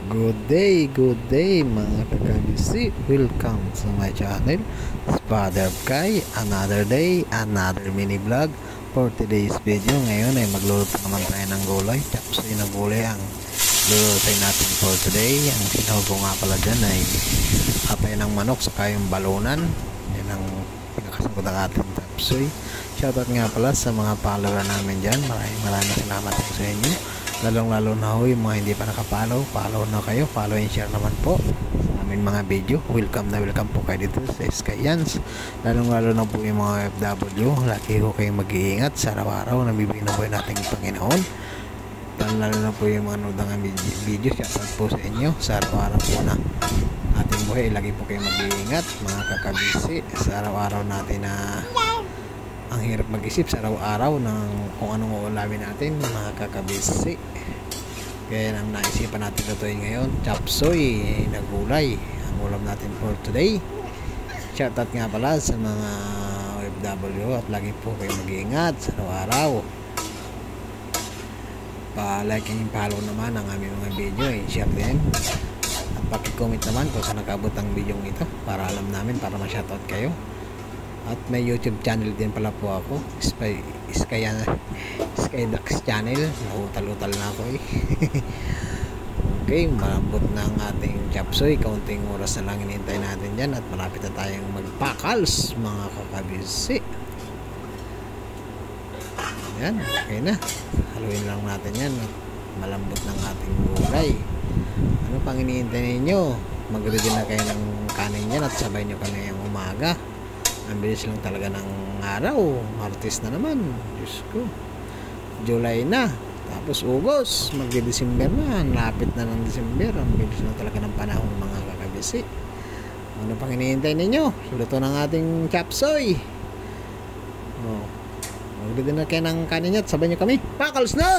Good day mga kakabisi. Welcome to my channel, Father Kai. Another day, another mini vlog. For today's video, ngayon ay magluluto naman tayo ng gulay. Chapsoy na gulay ang lulutuin natin for today. Ang sinaw ko nga pala dyan ay atay ng manok saka yung balunan. Yan ang pinakasangkot ng ating chapsoy. Shoutout nga pala sa mga follower namin dyan. Maraming salamat po sa inyo. Lalong-lalo na ho yung mga hindi pa nakapollow, follow na kayo, follow and share naman po sa aming mga video. Welcome po kayo dito sa Skayans. Lalong-lalo na po yung mga FW, lagi ko kayong mag-iingat sa araw-araw na bibigyan na po yung ating Panginoon. Lalo na po yung mga nudang video, shoutout po sa inyo sa araw-araw po na ating buhay. Lagi po kayong mag-iingat mga kakabisi sa araw-araw natin na ang hirap mag-isip sa araw-araw ng kung anong uulamin natin mga kakabisi. Kaya nang naisipan natin lutuin ngayon, chapsoy na gulay ang ulam natin for today. Shoutout nga pala sa mga OFW at lagi po kayo mag-iingat sa araw-araw. Pa-like and follow naman ang aming mga video, share din at paki-comment naman kung saan nakaabot ang video ito para alam namin, para ma-shoutout kayo. At may YouTube channel din pala po ako, Skydax channel. Nahutal-utal na ako eh. Okay, malambot na ang ating chapsoy. Kaunting oras na lang hinihintay natin dyan at malapit na tayong magpakals mga kakabisi. Yan, okay na. Haluin lang natin yan at malambot ng ating gulay. Ano pang hinihintay ninyo? Mag-ready na kayo ng kanin yan at sabay nyo kami yung umaga. Ang bilis lang talaga ng araw. Martes na naman. Diyos ko. July na. Tapos August. Mag-December na. Lapit na ng December. Ang bilis lang talaga ng panahon mga kakabisi. Ano pang hinihintay ninyo? Luto ng ating chapsoy. Magdito na kayo ng kanin at sabay nyo kami. Pakals na!